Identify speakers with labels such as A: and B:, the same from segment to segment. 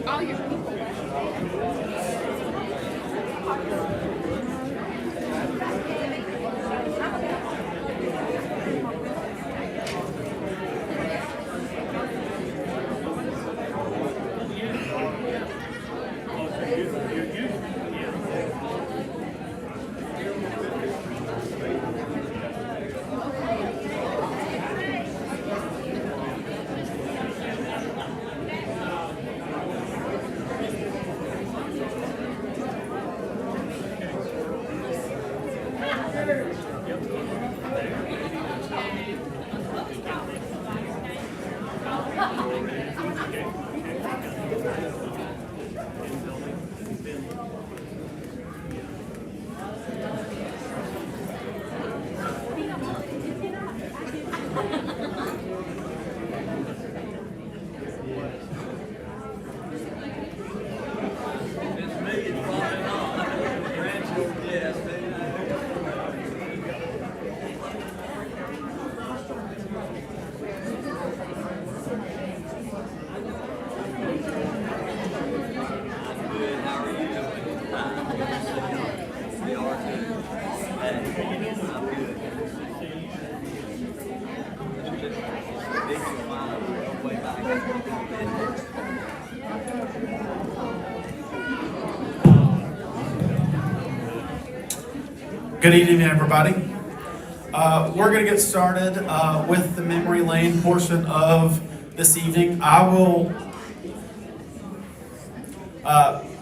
A: All your people.
B: Good evening, everybody. We're going to get started with the memory lane portion of this evening.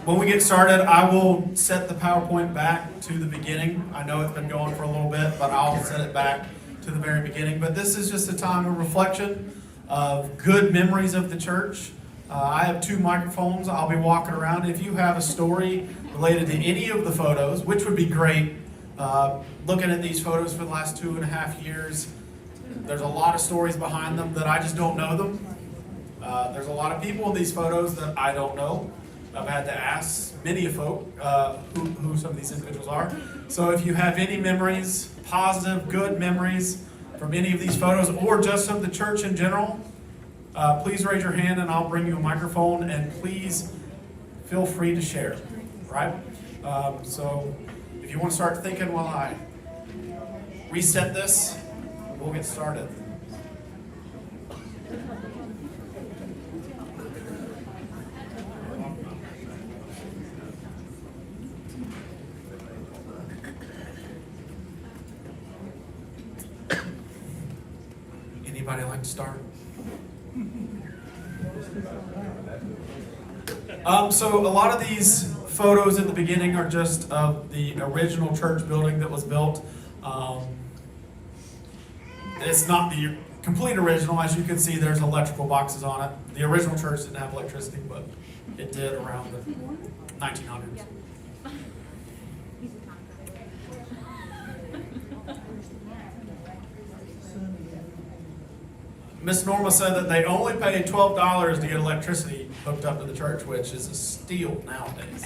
B: When we get started, I will set the PowerPoint back to the beginning. I know it's been going for a little bit, but I'll set it back to the very beginning. But this is just a time of reflection of good memories of the church. I have two microphones. I'll be walking around. If you have a story related to any of the photos, which would be great, looking at these photos for the last 2.5 years, there's a lot of stories behind them that I just don't know them. There's a lot of people in these photos that I don't know. I've had to ask many folk who some of these individuals are. So if you have any memories, positive, good memories from any of these photos, or just of the church in general, please raise your hand and I'll bring you a microphone, and please feel free to share, right? So if you want to start thinking while I reset this, we'll get started. Anybody like to start? So a lot of these photos at the beginning are just of the original church building that was built. It's not the complete original. As you can see, there's electrical boxes on it. The original church didn't have electricity, but it did around the 1900s. Miss Norma said that they only paid $12 to get electricity hooked up to the church, which is a steal nowadays.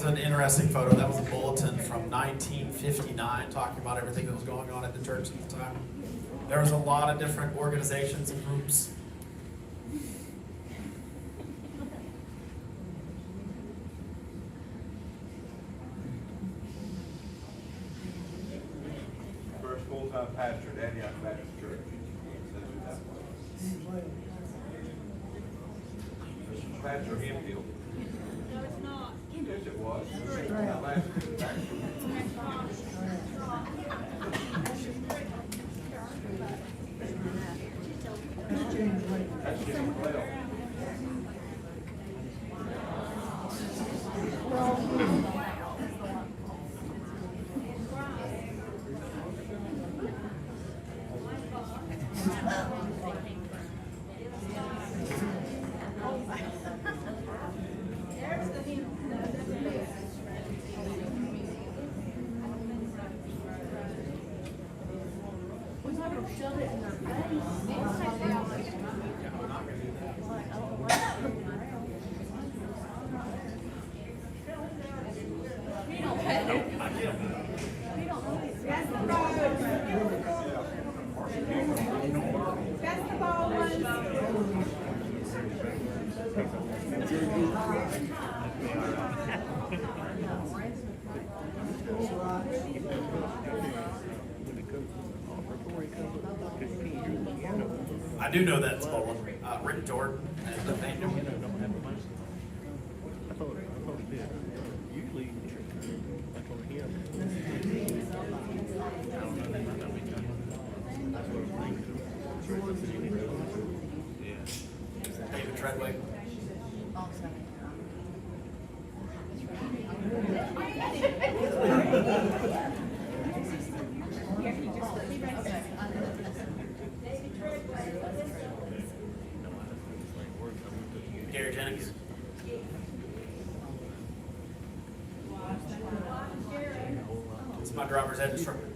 B: was an interesting photo. That was a bulletin from 1959 talking about everything that was going on at the church at the time. There was a lot of different organizations and groups.
C: First full-time pastor at Antioch Baptist Church. That's who that was. This is Pastor Hemphill.
A: No, it's not.
C: Yes, it was. Not last year, Pastor. That's Jim Clell.
B: I do know that's Bowling. Rick Jordan and Nathaniel.
D: I thought it did. Usually, that's on him. I don't know, they might not be done. That's what I'm thinking. Yeah.
B: David Treadway. Gary Jennings. It's my driver's ed instructor.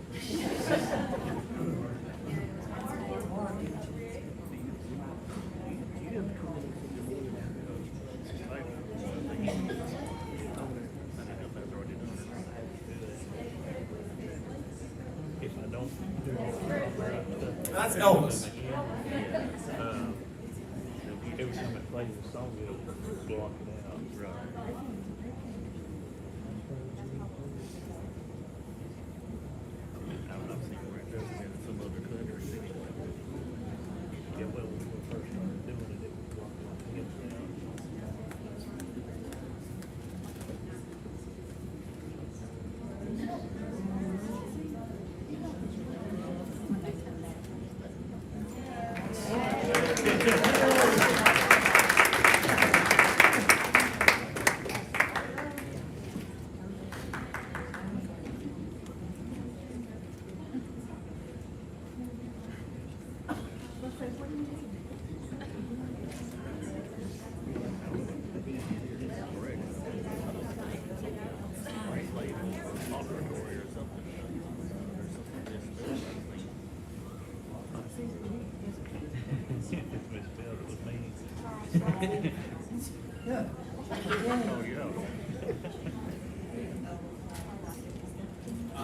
D: If I don't do all
B: That's Elvis.
D: every time it plays a song, it'll block it out. Right. I'm not seeing where it does it in some other countries. Yeah, well, when we first started doing it, it was blocking it out.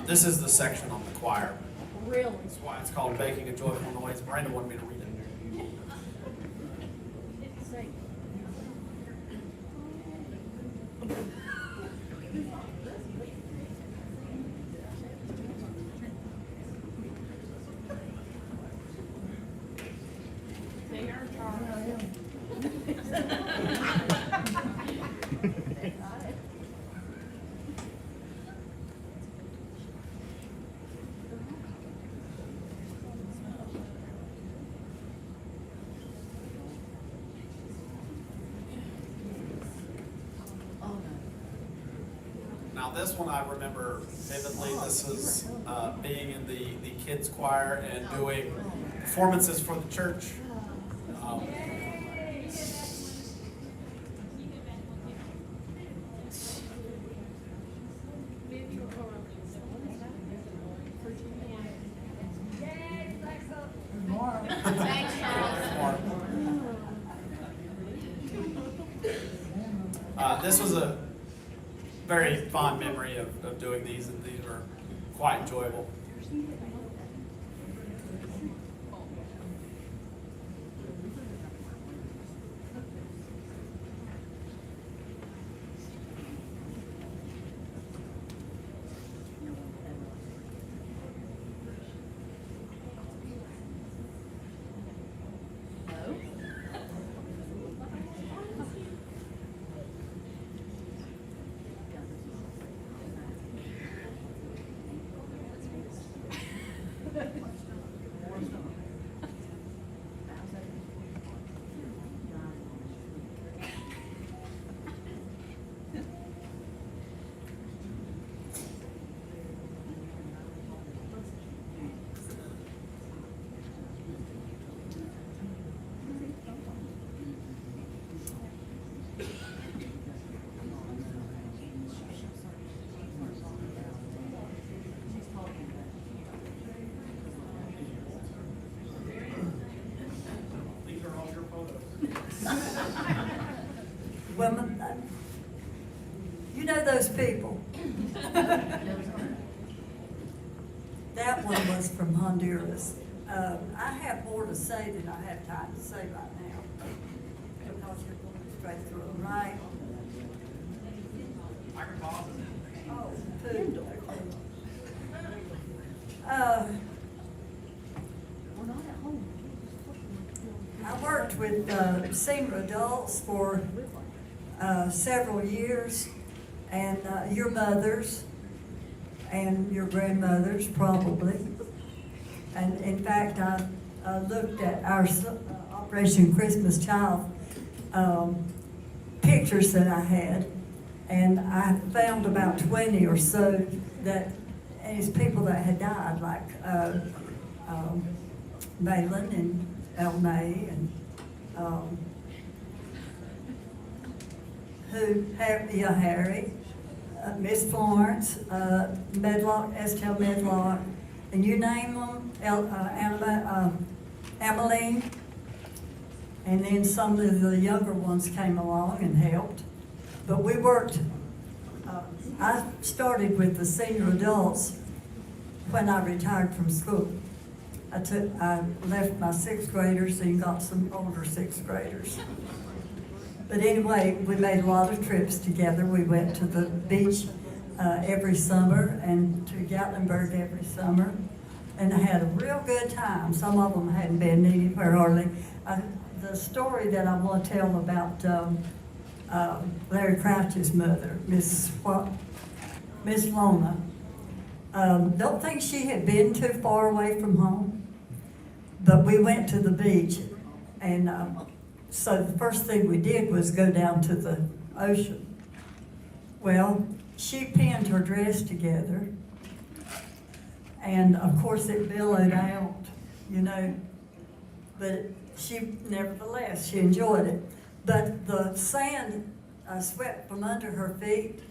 B: This is the section on the choir.
A: Really?
B: That's why it's called Making a Joyful Noise. Brandon wanted me to read it. Now this one I remember vividly. This was being in the kids choir and doing performances for the church.
A: Thanks, Charles.
B: This was a very fond memory of doing these, and these were quite enjoyable. These are all your photos.
E: Women, you know those people. That one was from Honduras. I have more to say than I have time to say right now, because you're going straight through it, right?
B: I can pause it.
E: Oh, food. I worked with senior adults for several years, and your mothers and your grandmothers probably. And in fact, I looked at our Operation Christmas Child pictures that I had, and I found about 20 or so that is people that had died, like Malin and El May and Harry, Miss Florence, Medlock, Estelle Medlock, and you name them, Emmeline, and then some of the younger ones came along and helped. But we worked, I started with the senior adults when I retired from school. I left my sixth graders and got some older sixth graders. But anyway, we made a lot of trips together. We went to the beach every summer and to Gatlinburg every summer, and I had a real good time. Some of them hadn't been anywhere hardly. The story that I want to tell about Larry Crouch's mother, Miss Lona, don't think she had been too far away from home, but we went to the beach, and so the first thing we did was go down to the ocean. Well, she pinned her dress together, and of course it billowed out, you know, but nevertheless, she enjoyed it. But the sand swept from under her feet.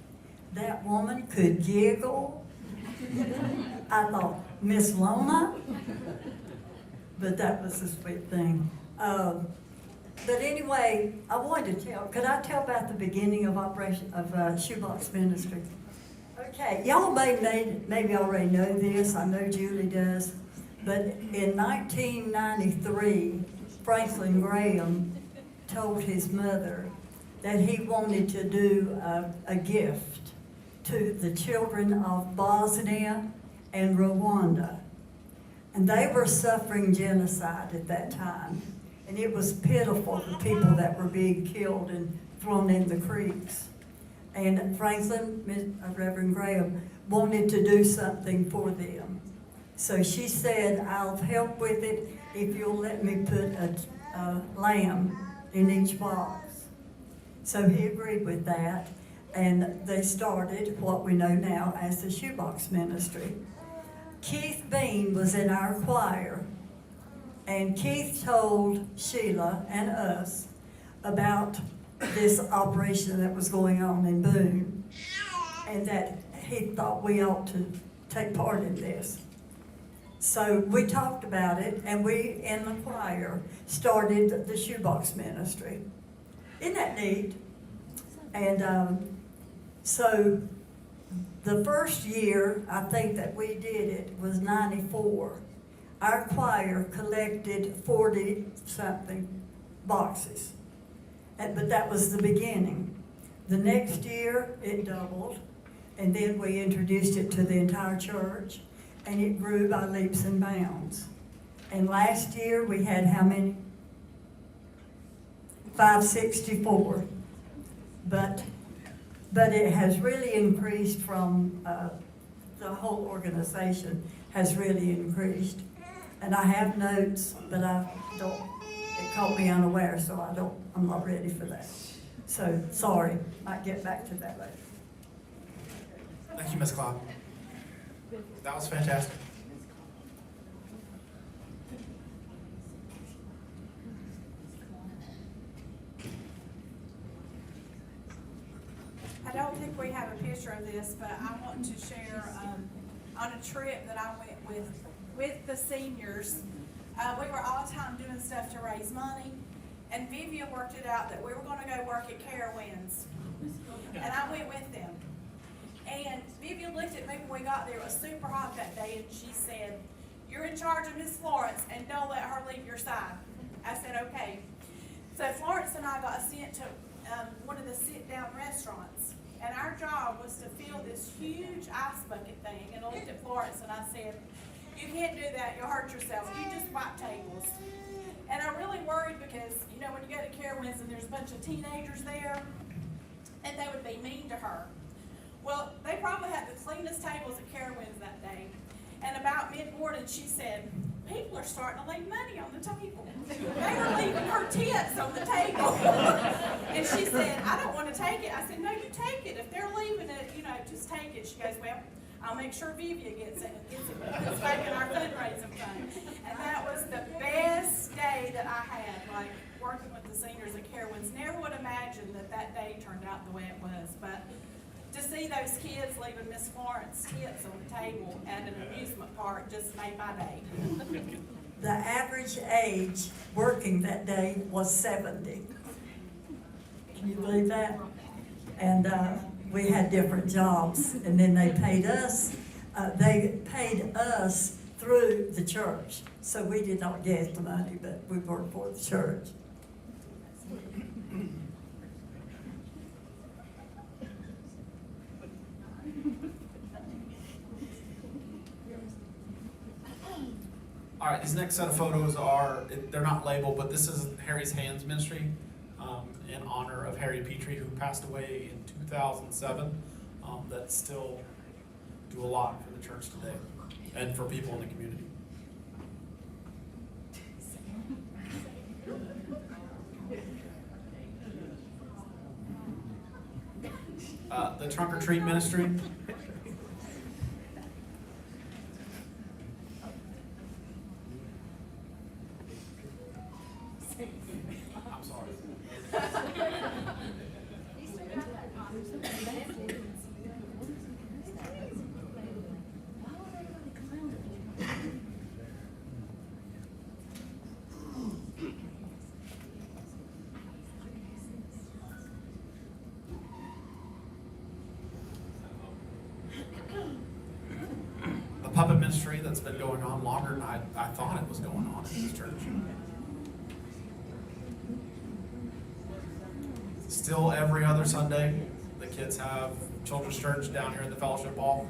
E: That woman could giggle. I thought, Miss Lona? But that was a sweet thing. But anyway, I wanted to tell, could I tell about the beginning of Shoebox Ministry? Okay, y'all maybe already know this, I know Julie does, but in 1993, Franklin Graham told his mother that he wanted to do a gift to the children of Bosnia and Rwanda. And they were suffering genocide at that time. And it was pitiful, the people that were being killed and thrown in the creeks. And Franklin, Reverend Graham, wanted to do something for them. So she said, I'll help with it if you'll let me put a lamb in each box. So he agreed with that, and they started what we know now as the Shoebox Ministry. Keith Bean was in our choir, and Keith told Sheila and us about this operation that was going on in Boone, and that he thought we ought to take part in this. So we talked about it, and we, in the choir, started the Shoebox Ministry. Isn't that neat? And So the first year, I think that we did it was 94. Our choir collected 40-something boxes. But that was the beginning. The next year, it doubled, and then we introduced it to the entire church, and it grew by leaps and bounds. And last year, we had how many? 564. But it has really increased from, the whole organization has really increased. And I have notes, but I don't, it caught me unaware, so I'm not ready for that. So, sorry, might get back to that later.
B: Thank you, Ms. Cloud. That was fantastic.
A: I don't think we have a picture of this, but I want to share, on a trip that I went with the seniors. We were all the time doing stuff to raise money, and Vivian worked it out that we were gonna go work at Carowinds. And I went with them. And Vivian looked at me when we got there, it was super hot that day, and she said, "You're in charge of Miss Florence, and don't let her leave your side." I said, "Okay." So Florence and I got sent to one of the sit-down restaurants, and our job was to fill this huge ice bucket thing. And I looked at Florence and I said, "You can't do that, you'll hurt yourself, you just wipe tables." And I really worried because, you know, when you go to Carowinds and there's a bunch of teenagers there, and they would be mean to her. Well, they probably had the cleanest tables at Carowinds that day. And about mid-morning, she said, "People are starting to leave money on the table." They were leaving her tips on the table. And she said, "I don't want to take it." I said, "No, you take it. If they're leaving it, you know, just take it." She goes, "Well, I'll make sure Vivia gets it. It's back in our fundraising fund." And that was the best day that I had, like, working with the seniors at Carowinds. Never would imagine that that day turned out the way it was. But to see those kids leaving Miss Florence tips on the table at an amusement park just made my day.
E: The average age working that day was 70. Can you believe that? And we had different jobs, and then they paid us through the church. So we did not get the money, but we worked for the church.
B: All right, these next set of photos they're not labeled, but this is Harry's Hands Ministry in honor of Harry Petrie, who passed away in 2007, that still do a lot for the church today and for people in the community. The Trunk or Treat Ministry. I'm sorry. The puppet ministry that's been going on longer than I thought it was going on in this church. Still every other Sunday, the kids have children's church down here in the fellowship hall.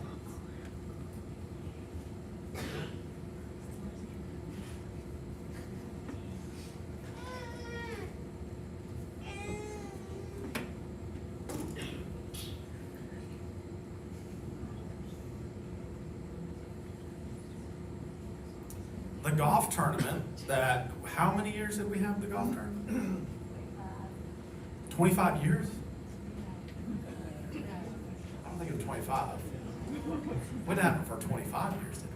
B: The golf tournament how many years did we have the golf tournament? 25 years? I don't think it was 25. We didn't have it for 25 years, did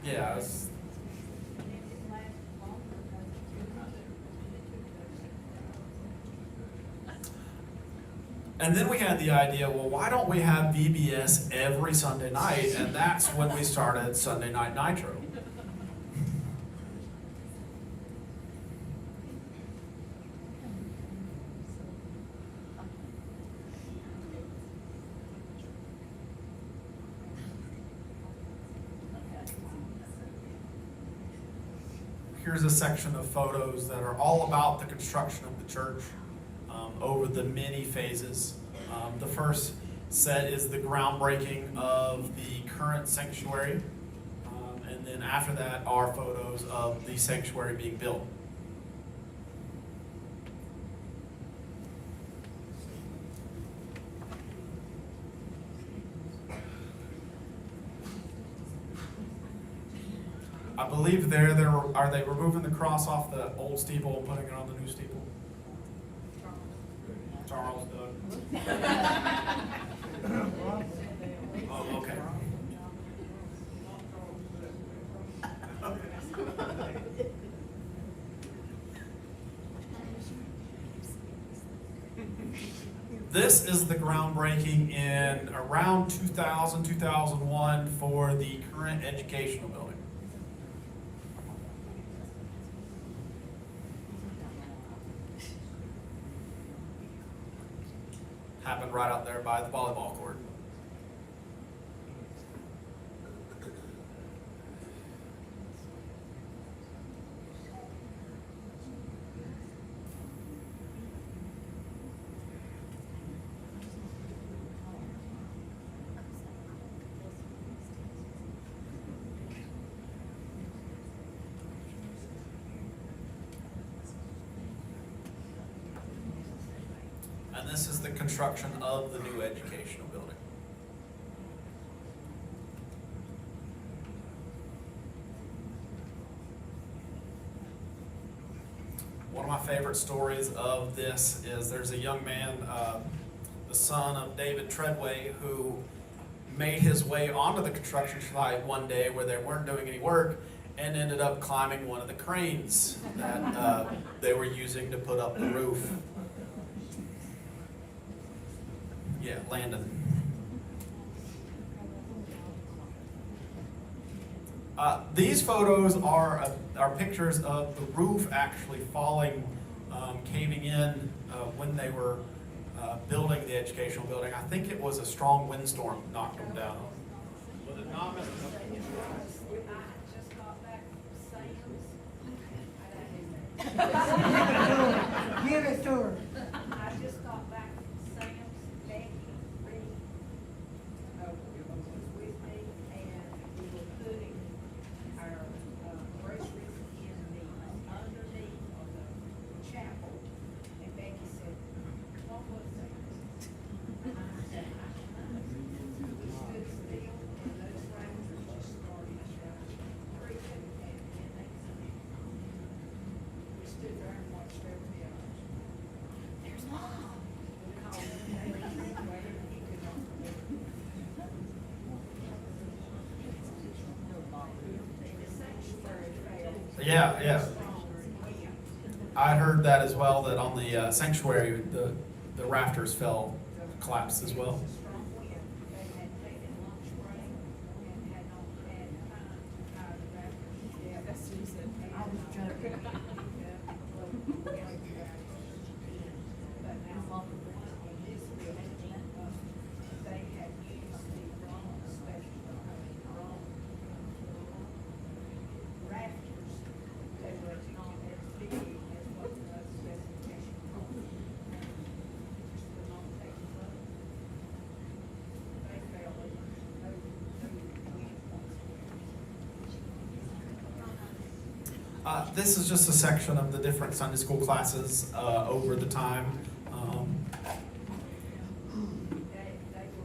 B: we? Yeah, it was. And then we had the idea, well, why don't we have VBS every Sunday night? And that's when we started Sunday Night Nitro. here's a section of photos that are all about the construction of the church over the many phases. The first set is the groundbreaking of the current sanctuary, and then after that are photos of the sanctuary being built. I believe are they removing the cross off the old steeple and putting it on the new steeple? Charles, Doug. Oh, okay. This is the groundbreaking in around 2000, 2001 for the current educational building. Happened right out there by the volleyball court. And this is the construction of the new educational building. One of my favorite stories of this is there's a young man, the son of David Treadway, who made his way onto the construction site one day where they weren't doing any work and ended up climbing one of the cranes that they were using to put up the roof. Yeah, Landon. These photos are pictures of the roof actually falling, caving in when they were building the educational building. I think it was a strong windstorm knocked them down. Was it not, Mr.
F: Just got back from Sam's.
G: Give it to her.
F: I just got back from Sam's. Becky, Reed, was with me, and we were putting our groceries in the underneath of the chapel. And Becky said, "What was that?" And I said, we stood still, and those rangers just started creaking, and then we stood there and watched everybody else. There's Mom. We called him, and he could not believe it. The sanctuary fell.
B: Yeah, yeah.
F: Stronger than we.
B: I heard that as well, that on the sanctuary, the rafters collapsed as well.
F: Strong wind. They had taken lunch break and had not had time to hire the rafters. Yeah, that's what he said. I was joking. But now, in this building, they had used the wrong wrong rafters. They were not as big as what the specification called. Just would not take the load. They fell over,
B: This is just a section of the different Sunday school classes over the time.
F: They were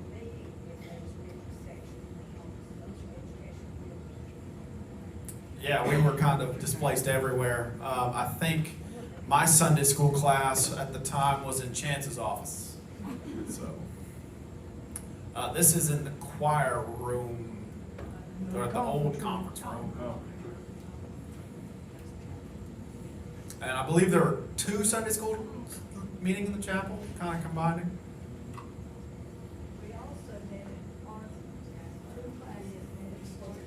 F: meeting with those different sections on education.
B: Yeah, we were kind of displaced everywhere. I think my Sunday school class at the time was in Chance's office. So this is in the choir room, or the old conference room. And I believe there were 2 Sunday school meetings in the chapel, kind of combining.
F: We also had our two classes in sports.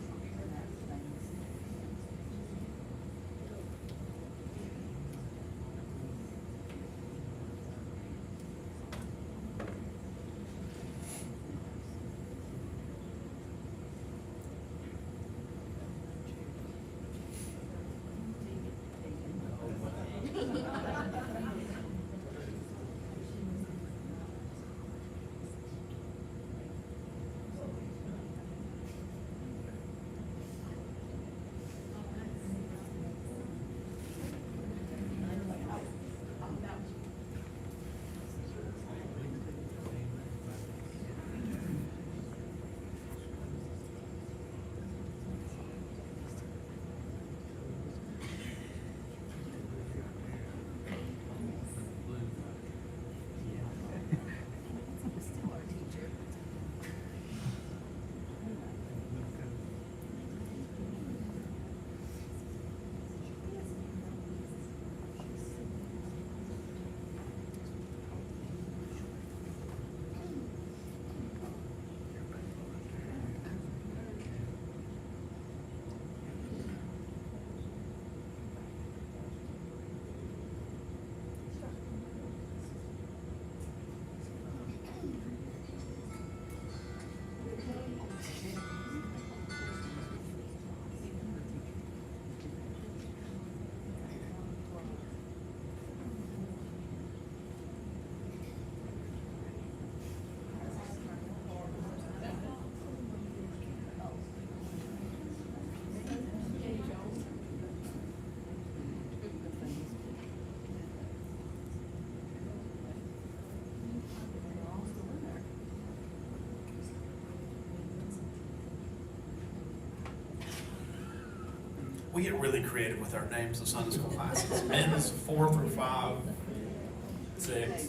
B: we get really creative with our names of Sunday school classes. Men's 4 through 5, 6.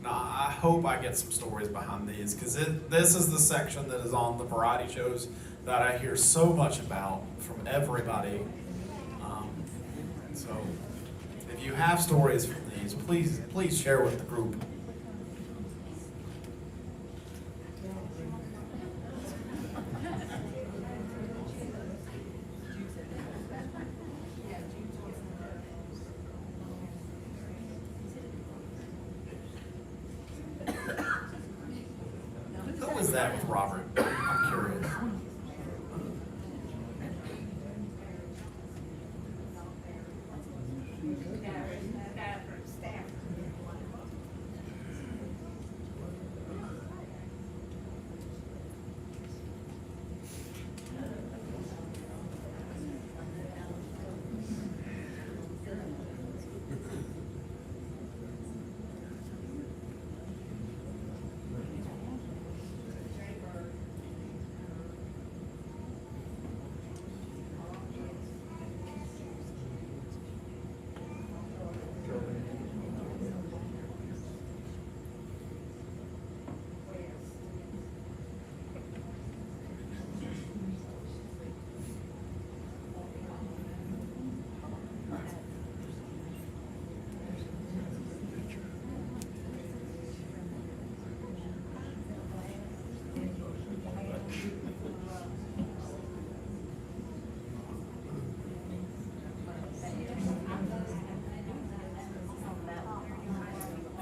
B: Now, I hope I get some stories behind these, because this is the section that is on the variety shows that I hear so much about from everybody. So, if you have stories from these, please share with the group. Who is that with Robert? I'm curious.
F: Guy from Stafford.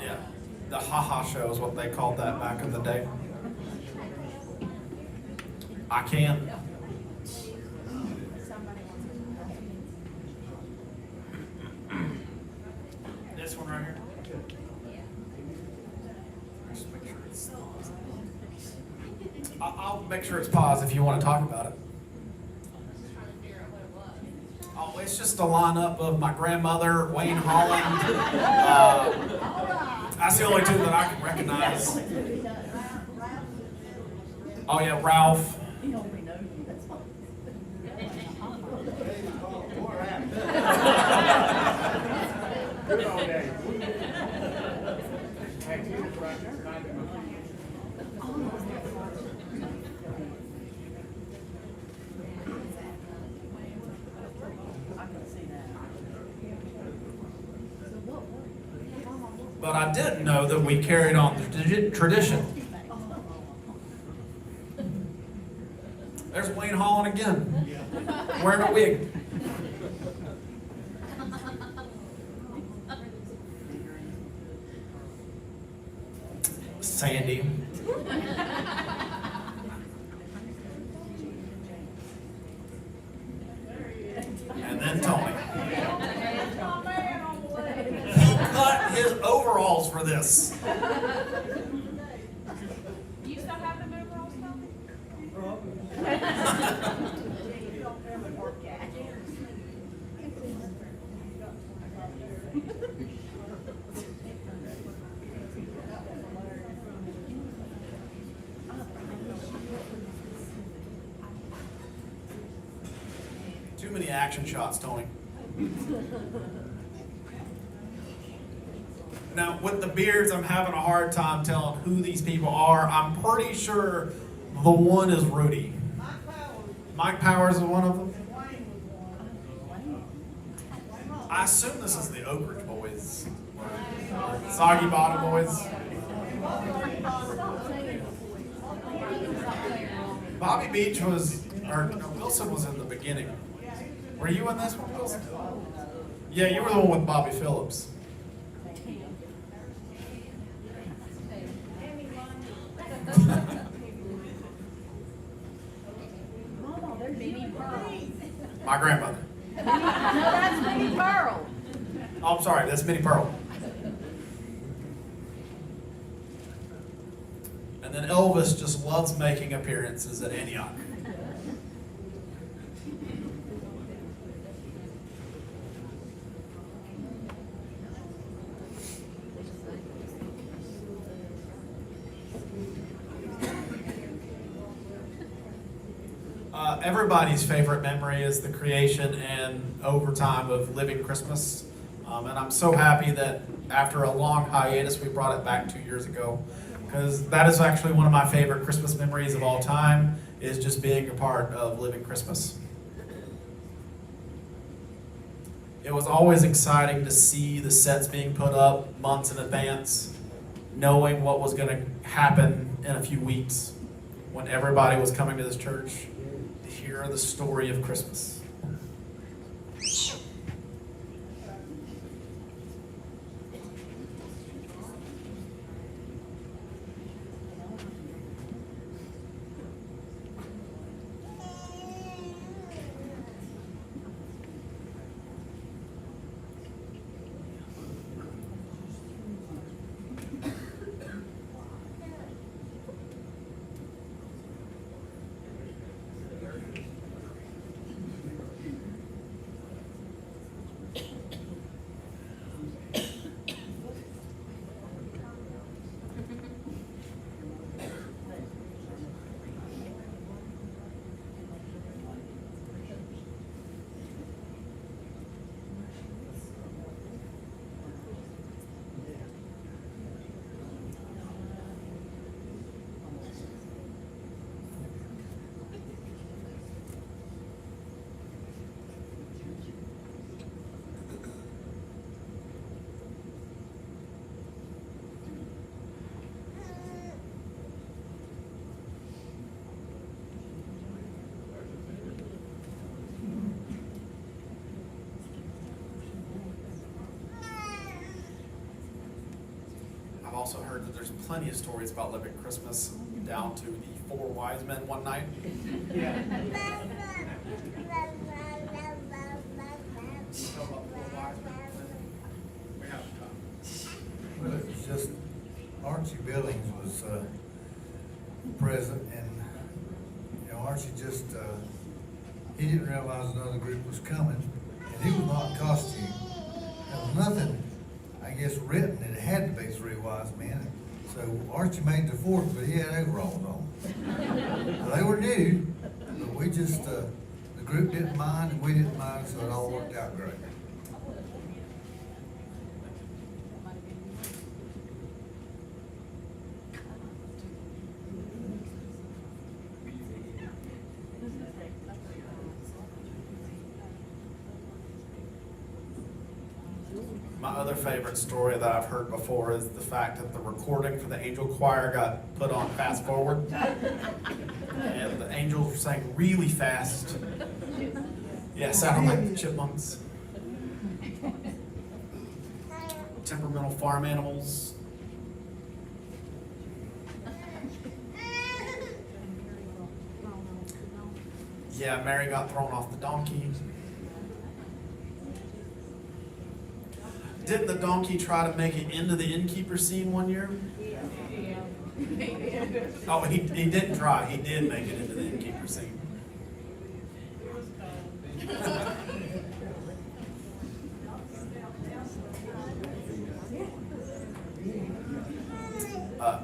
B: Yeah, the ha-ha show is what they called that back in the day. I can. This one right here? Just make sure it's I'll make sure it's paused if you want to talk about it. Oh, it's just a lineup of my grandmother, Wayne Holland. That's the only two that I can recognize. Oh yeah, Ralph.
C: Good old days. Hey, Tina's right there.
B: But I didn't know that we carried on the tradition. There's Wayne Holland again, wearing a wig. Sandy. And then Tony. He cut his overalls for this.
F: You still have them overalls, Tommy?
B: Too many action shots, Tony. Now, with the beards, I'm having a hard time telling who these people are. I'm pretty sure the one is Rudy. Mike Powers is one of them. I assume this is the Oak Ridge Boys. Or Soggy Bottom Boys. Bobby Beach was, or no, Wilson was in the beginning. Were you in this one, Wilson? Yeah, you were the one with Bobby Phillips. My grandmother.
F: that's Minnie Pearl.
B: Oh, I'm sorry, that's Minnie Pearl. And then Elvis just loves making appearances at Antioch. Everybody's favorite memory is the creation and overtime of Living Christmas. And I'm so happy that after a long hiatus, we brought it back 2 years ago. Because that is actually one of my favorite Christmas memories of all time, is just being a part of Living Christmas. It was always exciting to see the sets being put up months in advance, knowing what was going to happen in a few weeks when everybody was coming to this church to hear the story of Christmas. I've also heard that there's plenty of stories about Living Christmas, down to the 4 wise men one night.
G: Well, it was just, Archie Billings was present, and, you know, Archie just, he didn't realize another group was coming, and he was not in costume. There was nothing, I guess, written that it had to be 3 wise men. So Archie made the 4th, but he had overalls on. So they were new, but we just, the group didn't mind, and we didn't mind, so it all worked out great.
B: My other favorite story that I've heard before is the fact that the recording for the angel choir got put on fast forward. And the angels sang really fast. Yeah, sounded like the chipmunks. Temperamental farm animals. Yeah, Mary got thrown off the donkey. Didn't the donkey try to make it into the innkeeper scene one year? Oh, he didn't try. He did make it into the innkeeper scene.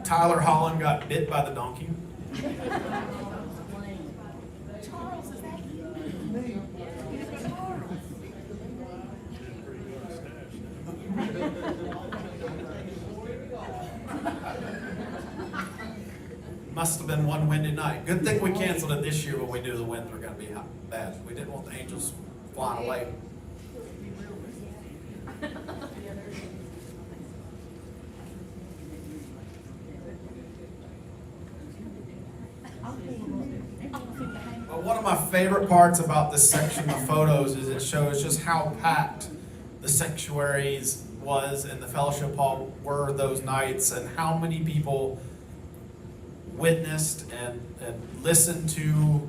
B: Tyler Holland got bit by the donkey.
A: Charles, is that you?
B: Must have been one windy night. Good thing we canceled it this year when we knew the winds were going to be bad. We didn't want the angels flying away. But one of my favorite parts about this section of photos is it shows just how packed the sanctuaries was and the fellowship hall were those nights, and how many people witnessed and listened to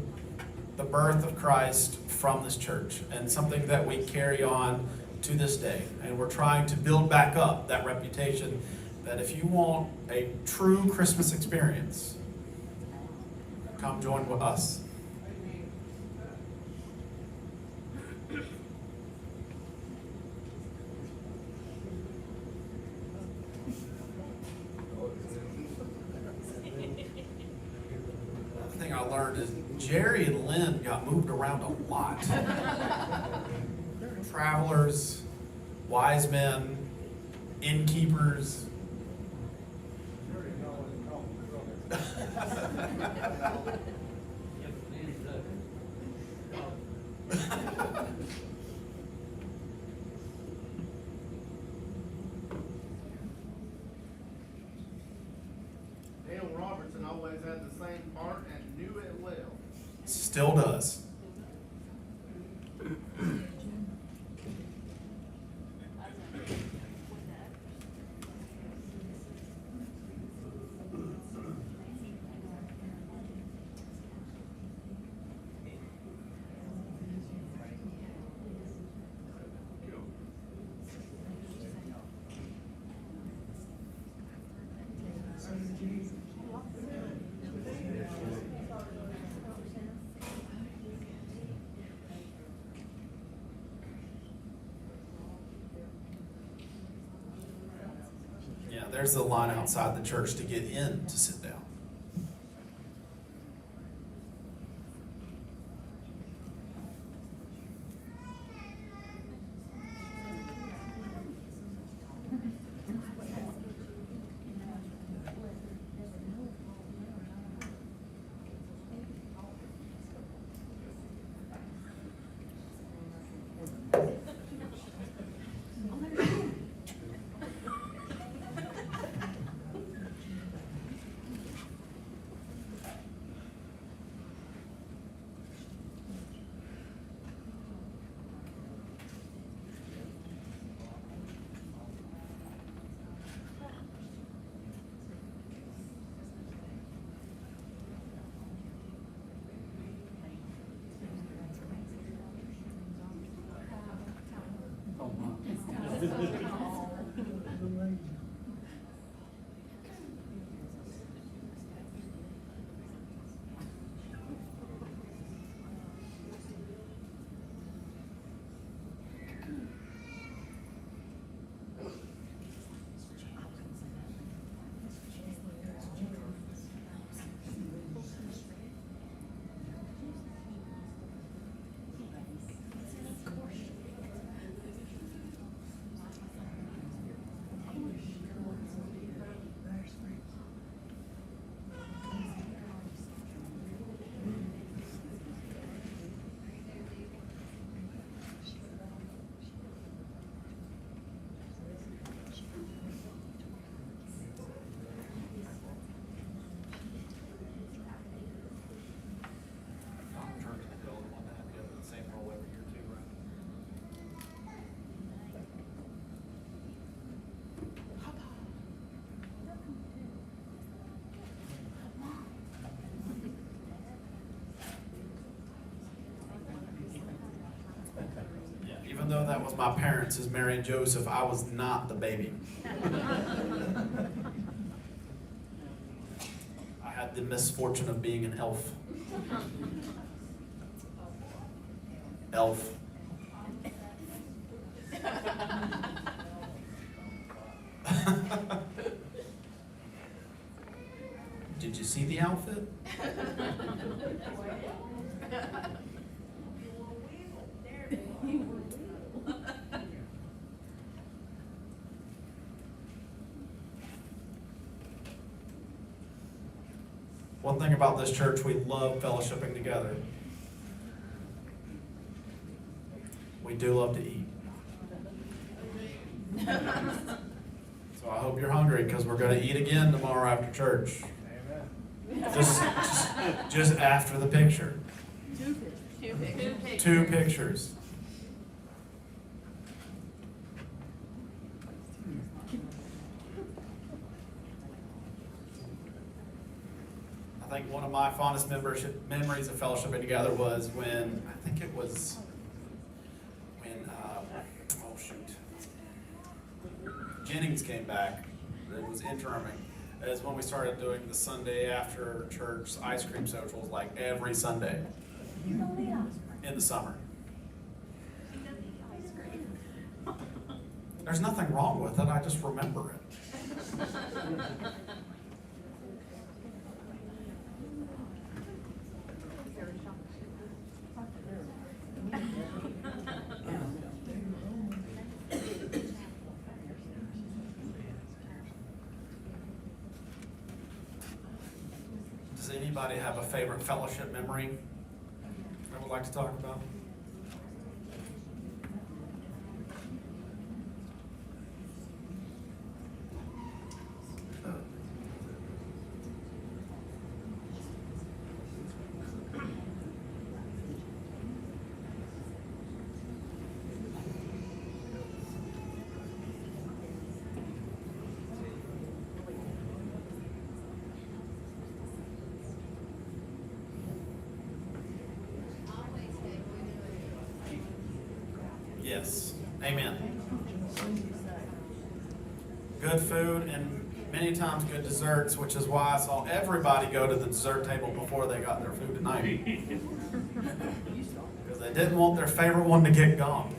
B: the birth of Christ from this church, and something that we carry on to this day. And we're trying to build back up that reputation that if you want a true Christmas experience, come join with us. Another thing I learned is Jerry and Lynn got moved around a lot. Travelers, wise men, innkeepers.
H: Dale Robertson always had the same part and knew it well.
B: Still does. Yeah, there's the line outside the church to get in to sit down. Even though that was my parents as Mary and Joseph, I was not the baby. I had the misfortune of being an elf. Elf. Did you see the outfit? One thing about this church, we love fellowshipping together. We do love to eat. So I hope you're hungry because we're going to eat again tomorrow after church. Just after the picture. Two pictures. I think one of my fondest memories of fellowshipping together was when, I think it was when, oh shoot. Jennings came back, it was interiming, is when we started doing the Sunday after church ice cream socials, like every Sunday in the summer. There's nothing wrong with it, I just remember it. Does anybody have a favorite fellowship memory they would like to talk about? Yes, amen. Good food and many times good desserts, which is why I saw everybody go to the dessert table before they got their food tonight. Because they didn't want their favorite one to get gone.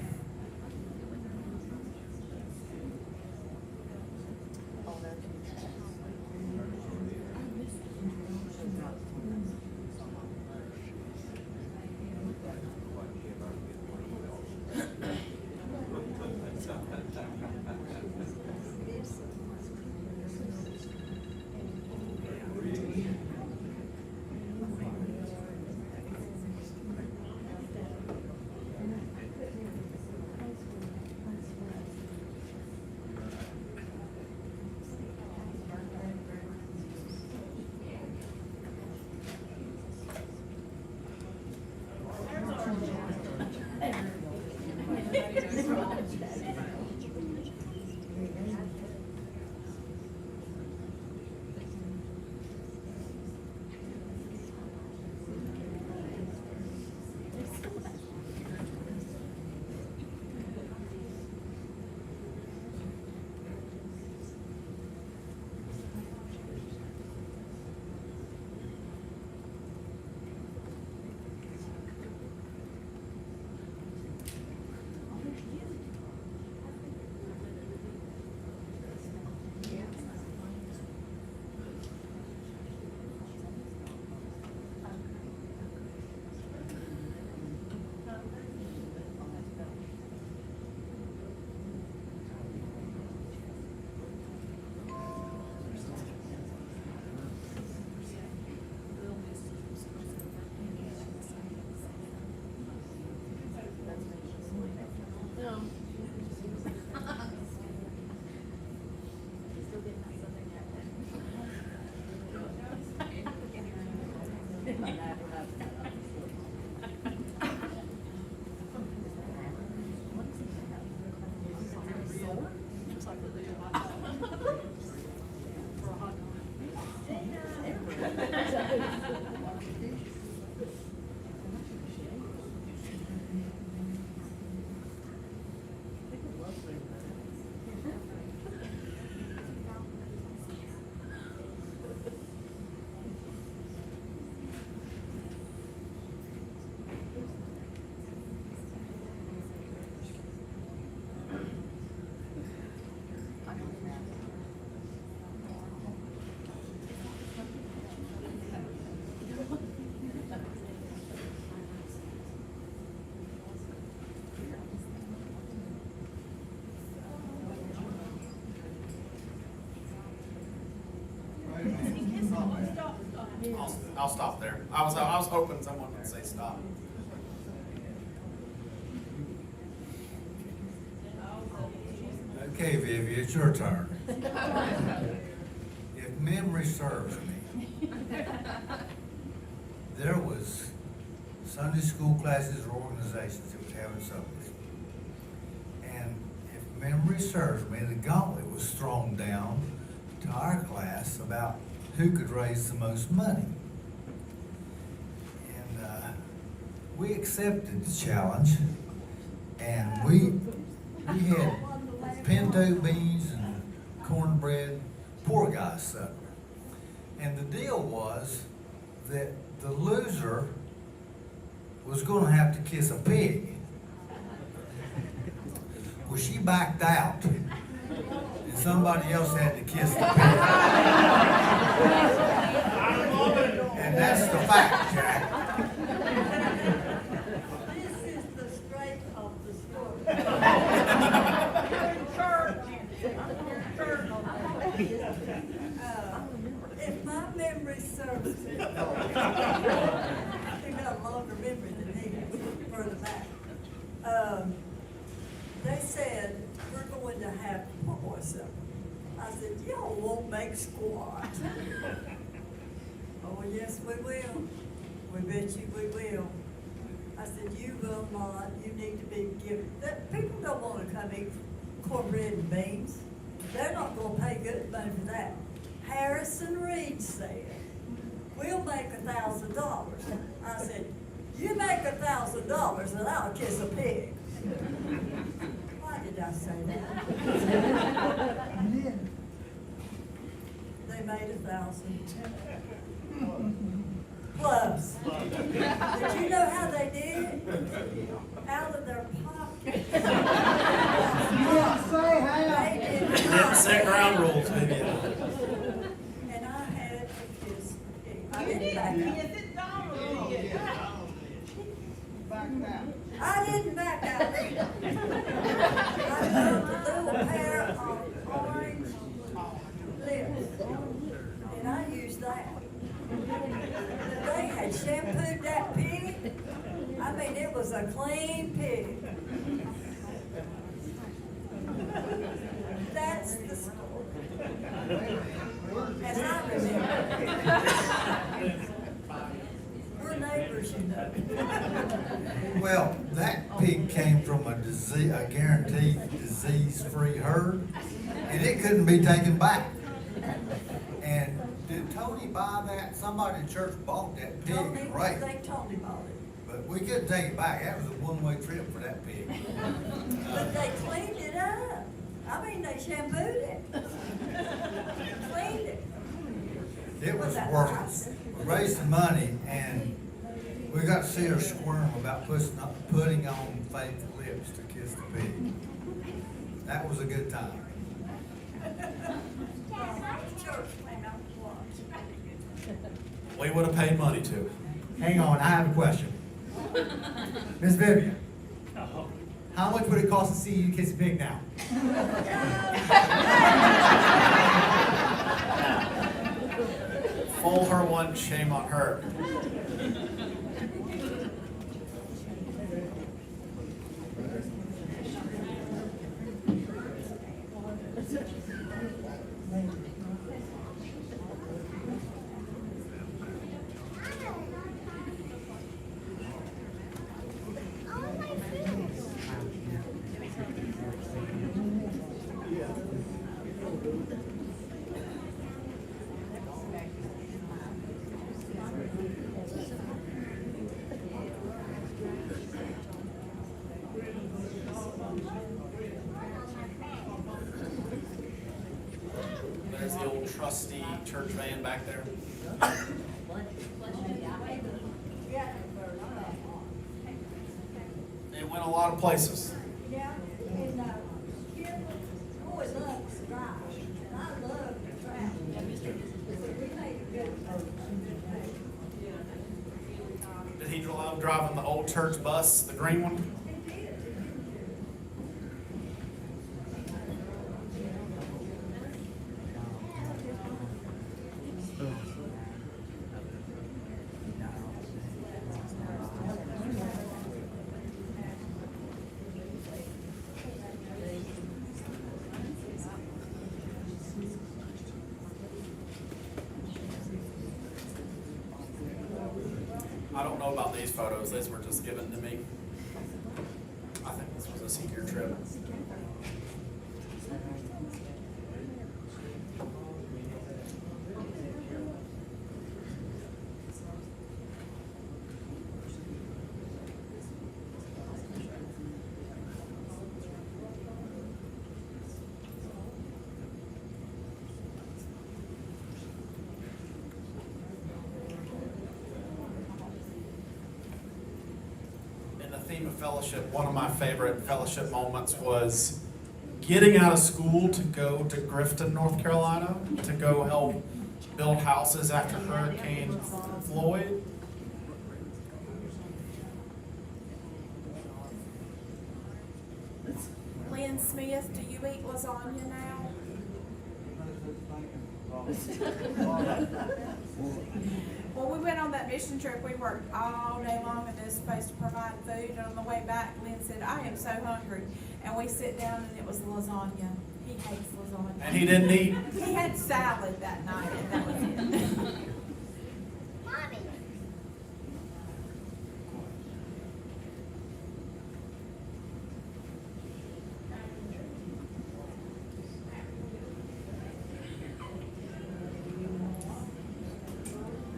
B: I'll stop there. I was hoping someone would say stop.
G: Okay, Vivi, it's your turn. If memory serves me, there was Sunday school classes or organizations that was having something. And if memory serves me, the gauntlet was thrown down to our class about who could raise the most money. we accepted the challenge, and we had pinto beans and cornbread, poor guy's supper. And the deal was that the loser was gonna have to kiss a pig. Well, she backed out, and somebody else had to kiss the pig. And that's the fact, Jack.
E: This is the straight of the story. If my memory serves me, I think I have longer memory than he further back. They said, we're going to have poor supper. I said, y'all won't make squat. Oh, yes, we will. We bet you we will. I said, you will not, you need to be given, people don't wanna come eat cornbread and beans. They're not gonna pay good money for that. Harrison Reed said, we'll make $1,000. I said, you make $1,000 and I'll kiss a pig. Why did I say that? They made 1,000. Plus. Did you know how they did it? Out of their pocket. They did not.
B: Set ground rules, baby.
E: And I had to kiss pig. I didn't back out. I didn't back out either. I took a little pair of orange lips, and I used that. They had shampooed that pig. I mean, it was a clean pig. That's the story. As I remember. We're neighbors, you know.
G: Well, that pig came from a guaranteed disease-free herd, and it couldn't be taken back. And did Tony buy that? Somebody in church bought that pig,
E: Tony,
G: right?
E: they told him about it.
G: But we couldn't take it back. That was a one-way trip for that pig.
E: But they cleaned it up. I mean, they shampooed it. Cleaned it.
G: It was
E: that
G: worth
E: nice?
G: it. We raised the money, and we got to see her squirm about putting on fake lips to kiss the pig. That was a good time.
E: Church came out to watch.
B: We would have paid money to.
I: Hang on, I have a question. Miss Vivian, how much would it cost to see you kiss a pig now?
B: Fool her once, shame on her. There's the old trusty church van back there. It went a lot of places.
E: Yeah, and, here, boy loves to drive, and I love to travel. So we made a good
B: Did he love driving the old church bus, the green one?
E: He did.
B: I don't know about these photos. These were just given to me. I think this was a senior trip. theme of fellowship, one of my favorite fellowship moments was getting out of school to go to Grifton, North Carolina, to go help build houses after Hurricane Floyd.
A: Lynn Smith, do you eat lasagna now? Well, we went on that mission trip, we worked all day long and they're supposed to provide food, and on the way back, Lynn said, I am so hungry. And we sit down and it was lasagna. He hates lasagna.
B: And he didn't eat.
A: He had salad that night and that was it.
F: Mommy.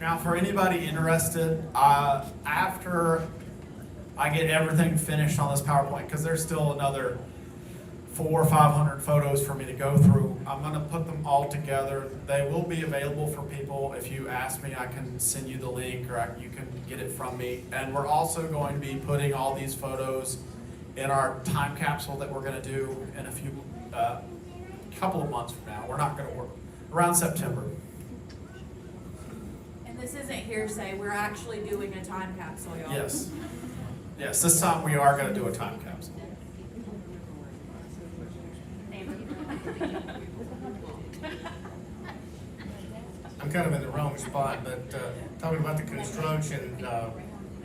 B: Now, for anybody interested, after I get everything finished on this PowerPoint, because there's still another 400 or 500 photos for me to go through, I'm going to put them all together. They will be available for people. If you ask me, I can send you the link, or you can get it from me. And we're also going to be putting all these photos in our time capsule that we're going to do in a few, couple of months from now. We're not going to work around September.
J: This isn't hearsay, we're actually doing a time capsule, y'all.
B: Yes. Yes, this time we are going to do a time capsule.
K: I'm kind of in the wrong spot, but talking about the construction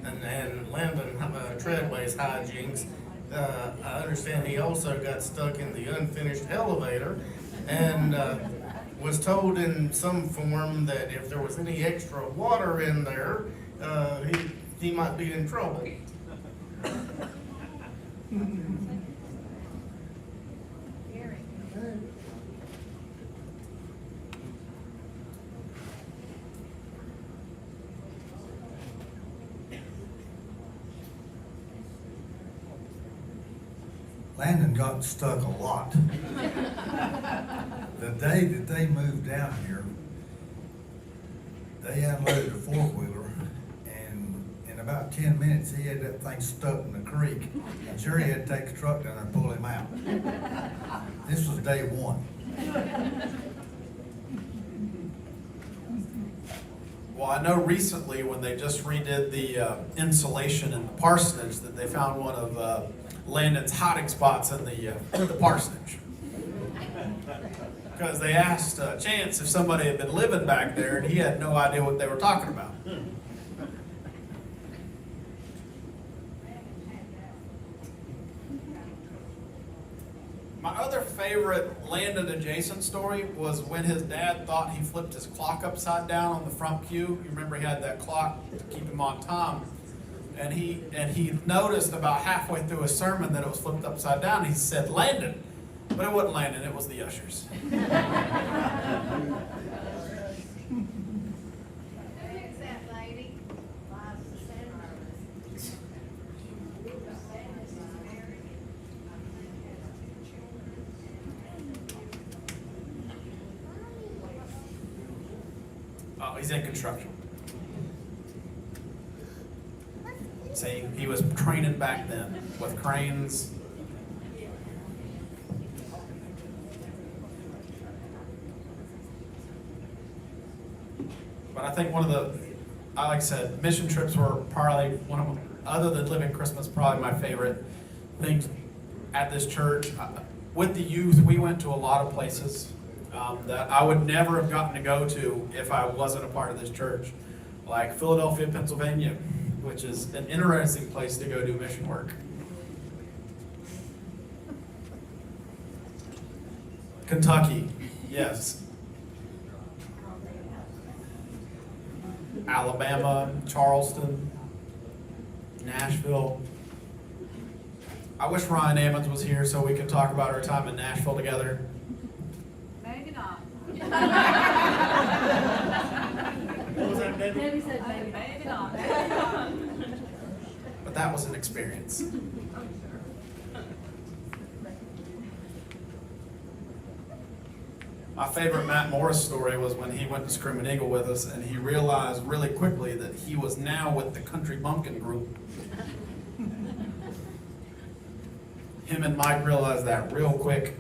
K: and Landon Treadway's hijinks, I understand he also got stuck in the unfinished elevator and was told in some form that if there was any extra water in there, he might be in trouble.
G: Landon got stuck a lot. The day that they moved down here, they unloaded a four-wheeler, and in about 10 minutes, he had that thing stuck in the creek. And Jerry had to take the truck down there and pull him out. This was day one.
B: Well, I know recently when they just redid the insulation in the parsonage that they found one of Landon's hiding spots in the parsonage. Because they asked Chance if somebody had been living back there, and he had no idea what they were talking about. My other favorite Landon adjacent story was when his dad thought he flipped his clock upside down on the front pew. You remember he had that clock to keep him on time. And he noticed about halfway through his sermon that it was flipped upside down. He said, Landon. But it wasn't Landon, it was the ushers.
F: Who is that lady?
B: Oh, he's in construction. See, he was training back then with cranes. But I think like I said, mission trips were probably one of them, other than Living Christmas, probably my favorite things at this church. With the youth, we went to a lot of places that I would never have gotten to go to if I wasn't a part of this church. Like Philadelphia, Pennsylvania, which is an interesting place to go do mission work. Kentucky, yes. Alabama, Charleston, Nashville. I wish Ryan Ammons was here so we could talk about our time in Nashville together.
F: Maybe not.
D: What was that, Debbie?
F: Debbie said maybe not.
B: But that was an experience. My favorite Matt Morris story was when he went to Screaming Eagle with us and he realized really quickly that he was now with the Country Bumpkin Group. him and Mike realized that real quick.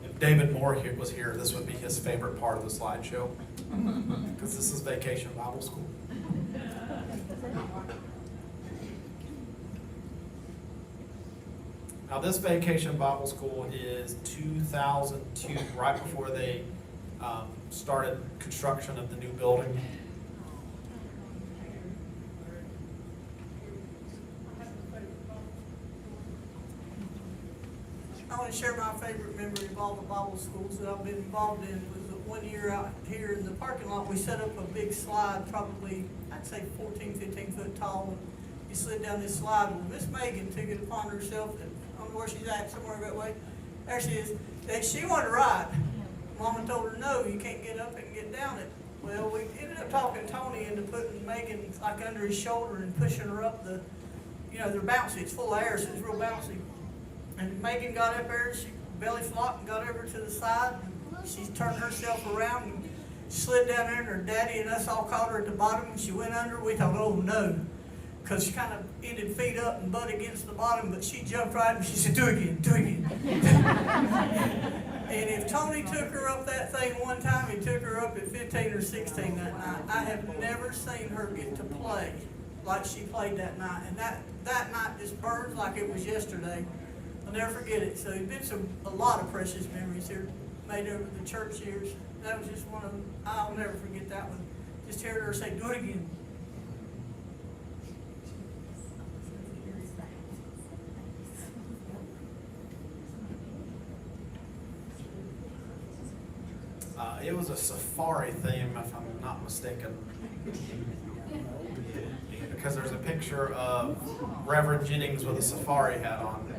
B: If David Moore was here, this would be his favorite part of the slideshow, because this is Vacation Bible School. Now, this Vacation Bible School is 2002, right before they started construction of the new building.
L: I want to share my favorite memory of all the Bible schools that I've been involved in. Was that one year out here in the parking lot, we set up a big slide, probably, I'd say 14, 15 foot tall. And you slid down this slide, and Miss Megan took it upon herself, and I don't know where she's at, somewhere that way. There she is. That she wanted to ride. Mama told her, no, you can't get up and get down it. Well, we ended up talking Tony into putting Megan like under his shoulder and pushing her up the, you know, they're bouncy, it's full of air, so it's real bouncy. And Megan got up there, she belly flopped and got over to the side. And she turned herself around and slid down there, and her daddy and us all caught her at the bottom, and she went under. We thought, oh no, because she kind of ended feet up and butt against the bottom, but she jumped right and she said, do it again, do it again. And if Tony took her up that thing one time, he took her up at 15 or 16 that night. I have never seen her get to play like she played that night. And that night just burns like it was yesterday. I'll never forget it. So it's been a lot of precious memories here made over the church years. That was just one of them. I'll never forget that one. Just hearing her say, do it again.
B: It was a safari theme, if I'm not mistaken. Because there's a picture of Reverend Jennings with a safari hat on.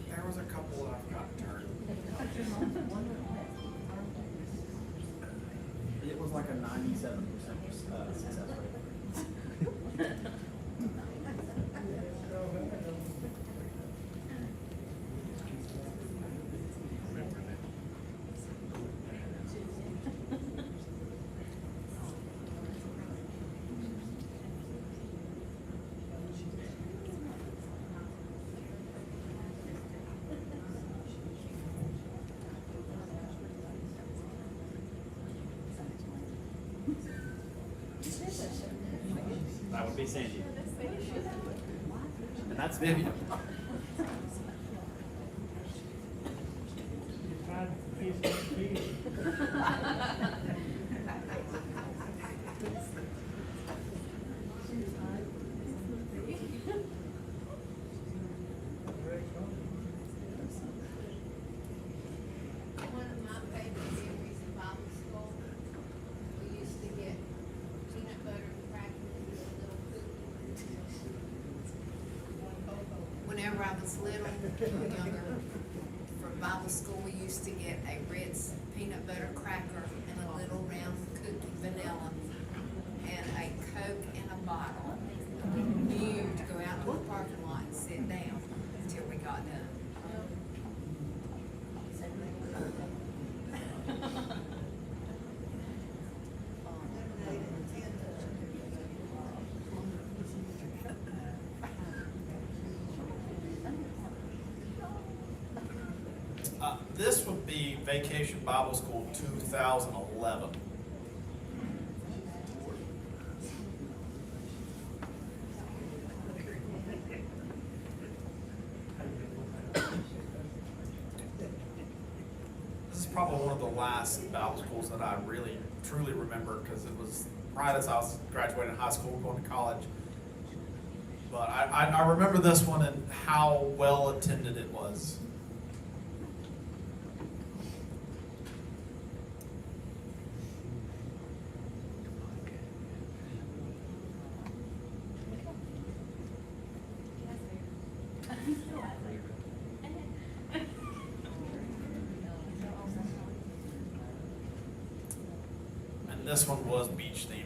B: There was a couple that I've got turned.
M: It was like a 97% success rate. That would be Sandy. And that's Vivian.
F: One of my favorite memories in Bible school, we used to get peanut butter and crackers and a little cookie. remember I was little, younger, from Bible school, we used to get a Ritz peanut butter cracker and a little round cookie, vanilla, and a Coke in a bottle. We knew to go out to the parking lot and sit down until we got done.
B: This would be Vacation Bible School 2011. This is probably one of the last Bible schools that I really, truly remember, because it was right as I was graduating high school, going to college. But I remember this one and how well attended it was. And this one was beach themed.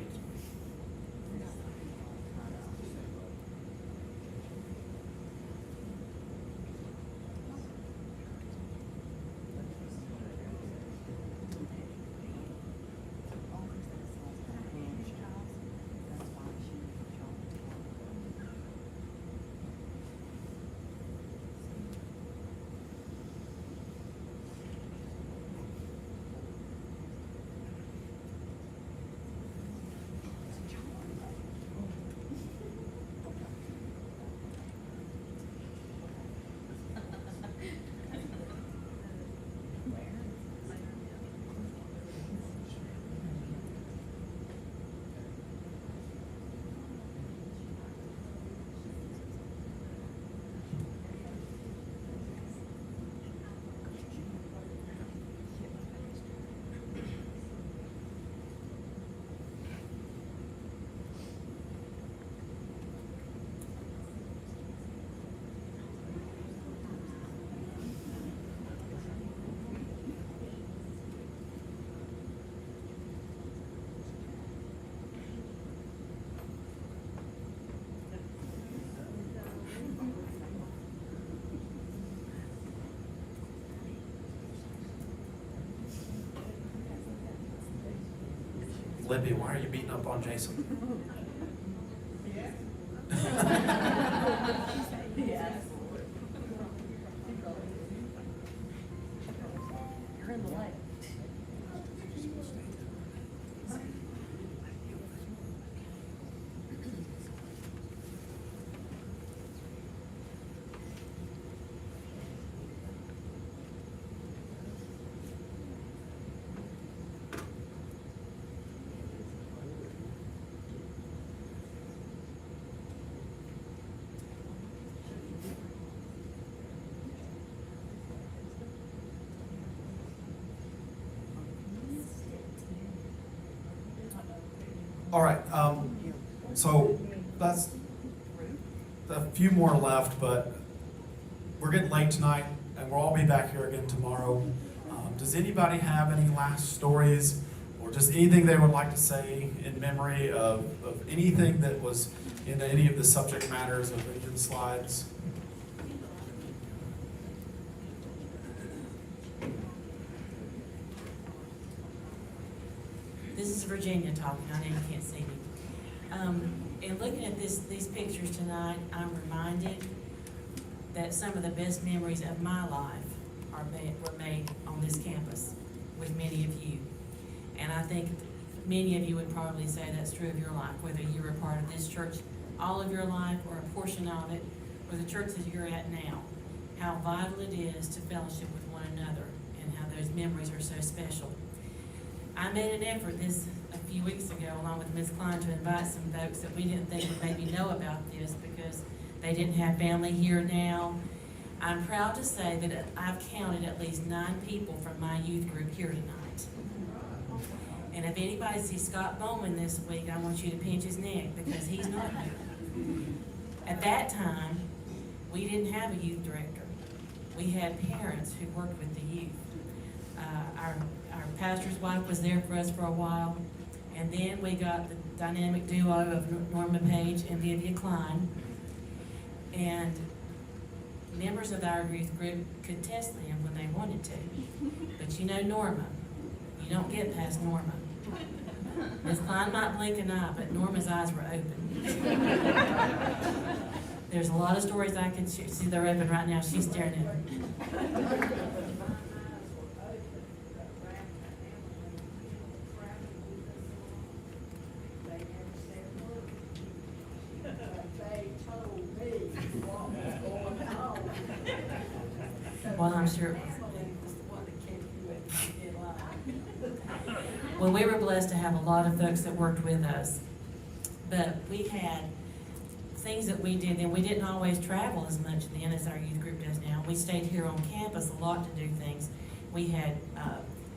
B: Libby, why are you beating up on Jason?
E: You're in the way.
B: All right, so that's a few more left, but we're getting late tonight, and we'll all be back here again tomorrow. Does anybody have any last stories or just anything they would like to say in memory of anything that was in any of the subject matters of any of the slides?
N: This is Virginia talking. I know you can't see me. In looking at these pictures tonight, I'm reminded that some of the best memories of my life were made on this campus with many of you. And I think many of you would probably say that's true of your life, whether you were a part of this church all of your life or a portion of it, or the church that you're at now. How vital it is to fellowship with one another and how those memories are so special. I made an effort a few weeks ago, along with Ms. Klein, to invite some folks that we didn't think would maybe know about this because they didn't have family here now. I'm proud to say that I've counted at least 9 people from my youth group here tonight. And if anybody sees Scott Bowman this week, I want you to pinch his neck because he's not here. At that time, we didn't have a youth director. We had parents who worked with the youth. Our pastor's wife was there for us for a while, and then we got the dynamic duo of Norma Page and Vivian Klein. And members of our youth group could test them when they wanted to. But you know Norma, you don't get past Norma. Ms. Klein might blink an eye, but Norma's eyes were open. There's a lot of stories I can share. See, they're open right now. She's staring at me. Well, I'm sure it was. Well, we were blessed to have a lot of folks that worked with us. But we had things that we did then. We didn't always travel as much then as our youth group does now. We stayed here on campus a lot to do things. We had,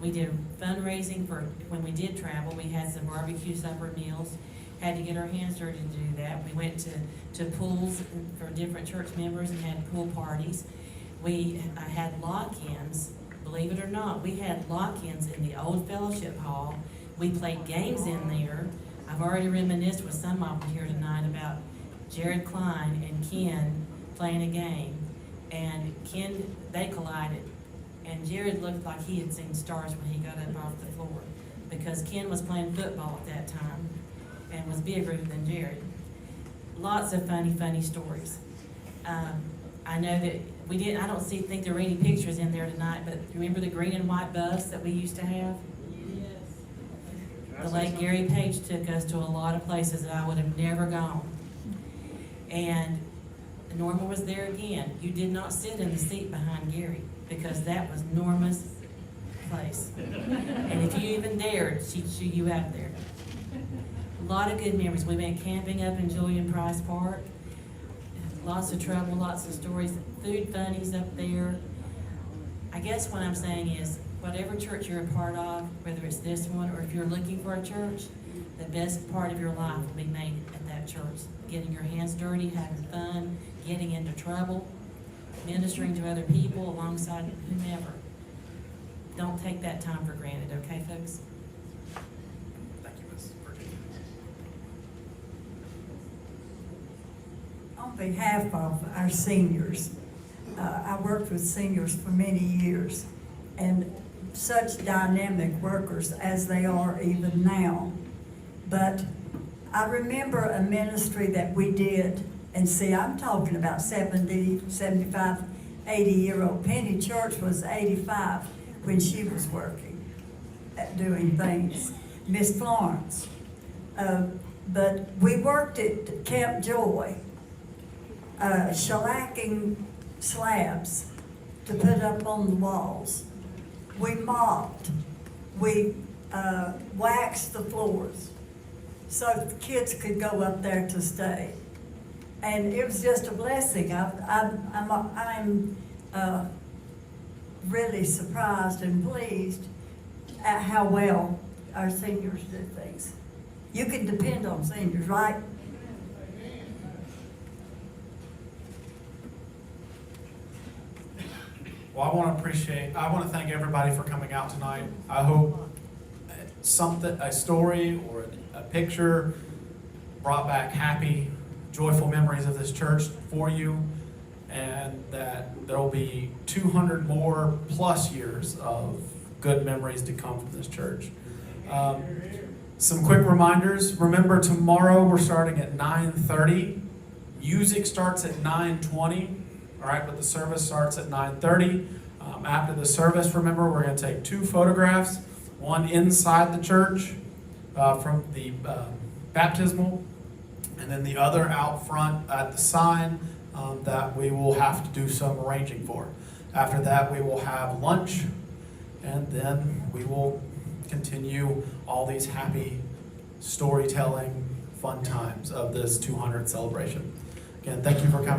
N: we did fundraising for, when we did travel, we had some barbecue supper meals. Had to get our hands dirty to do that. We went to pools for different church members and had pool parties. We had lock-ins, believe it or not. We had lock-ins in the old fellowship hall. We played games in there. I've already reminisced with some of them here tonight about Jared Klein and Ken playing a game. And Ken, they collided. And Jared looked like he had seen stars when he got up off the floor, because Ken was playing football at that time and was bigger than Jared. Lots of funny stories. I know that we didn't, I don't think there were any pictures in there tonight, but remember the green and white bus that we used to have? Yes. The late Gary Page took us to a lot of places that I would have never gone. And Norma was there again. You did not sit in the seat behind Gary, because that was Norma's place. And if you even dared, she'd shoo you out there. A lot of good memories. We went camping up in Julian Price Park. Lots of trouble, lots of stories, food funnies up there. I guess what I'm saying is, whatever church you're a part of, whether it's this one or if you're looking for a church, the best part of your life will be made at that church. Getting your hands dirty, having fun, getting into trouble, ministering to other people alongside whomever. Don't take that time for granted, okay, folks?
B: Thank you, Ms. Virginia.
E: On behalf of our seniors, I worked with seniors for many years, and such dynamic workers as they are even now. But I remember a ministry that we did, and see, I'm talking about 70, 75, 80-year-old. Penny Church was 85 when she was working at doing things. Miss Florence. But we worked at Camp Joy, shellacking slabs to put up on the walls. We mopped. We waxed the floors so the kids could go up there to stay. And it was just a blessing. I'm really surprised and pleased at how well our seniors did things. You can depend on seniors, right?
B: Well, I want to thank everybody for coming out tonight. I hope a story or a picture brought back happy, joyful memories of this church for you, and that there will be 200 more plus years of good memories to come from this church. Some quick reminders. Remember, tomorrow we're starting at 9:30. Music starts at 9:20. All right, but the service starts at 9:30. After the service, remember, we're going to take 2 photographs, one inside the church from the baptismal, and then the other out front at the sign that we will have to do some arranging for. After that, we will have lunch, and then we will continue all these happy storytelling, fun times of this 200th celebration. Again, thank you for coming.